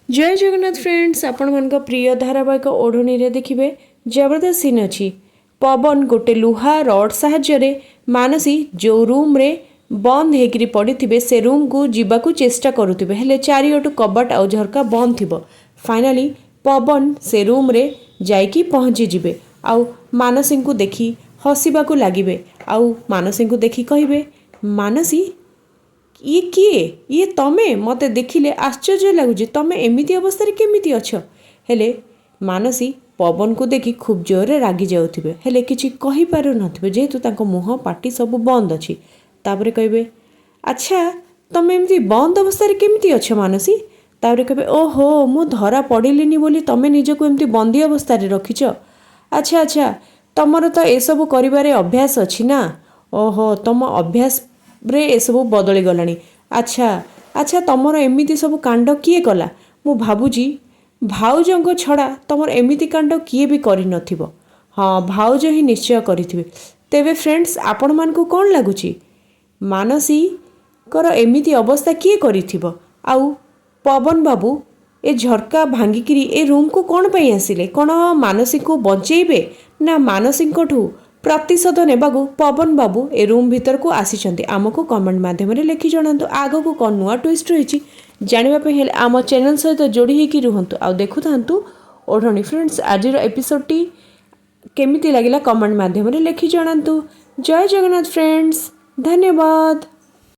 जय जगन्नाथ फ्रेंड्स, आपण मान प्रिय धारावाहिक ओढ़णी रे देखिए जबरदस्त सीन अच्छी। पवन गोटे लुहा रड साहाय्य मानसी जो रूम रे बंद होकर पड़ी से रूम को जीवाकू चेष्टा करुवे हेले चारियोटू कबाट आउ झरका बंद थी। फाइनाली पवन से रूम रे जाइकी पहुँची जिवे आउ मानसी को देखी हसवाक लगे आउ मानसी को देखी कहे मानसी ये किए ये तमे मते देखिले आश्चर्य लगुच तमे एमिति अवस्था केमिति अछ। हेले मानसी पवन को देखी खूब जोरे रागी जाउथिबे हेले किछि कहि पारु नथिबे जेहेतु तांको मुह पाटी सब बंद अछि। तापरे कहबे अच्छा तमे एमिति बंद अवस्था केमिति अछ मानसी। तापरे कहबे ओहो मु धरा पड़िलिनी बोली तमे निजको एमिति बंदी अवस्था रे रखिछ। अच्छा अच्छा तमर तो ए सब करिवारे अभ्यास अछि ना। ओहो तम अभ्यास रे एसबू बदली गलानी। अच्छा अच्छा तमर एमिति सब कांड किए कला मु भाबुजी भाउजंग छड़ा तमर एमिति कांड किए भी करि नथिबो। हाँ भाउज ही निश्चय करिथिबे। तेबे फ्रेंड्स आपण मानकु कोन लागुची मानसी कर एमिति अवस्था किए करिथिबो आउ पवन बाबू ए झरका भांगिकिरी ए रूम को कौन पई आसिले कौन मानसी को बचेबे ना मानसी ठू प्रतिशोध नेबाकू पवन बाबू ए रूम भीतर को आसीचंती आमको कमेंट माध्यम लिखि जणातु आगो को कौन नुआ ट्विस्ट रही जानापी हेले आम चैनल सहित जोड़ी होकर रुहतु आ देखु था ओढ़णी। फ्रेंड्स आज एपिसोड केमिति लगिला कमेंट माध्यम लिखि जणातु। जय जगन्नाथ फ्रेंड्स, धन्यवाद।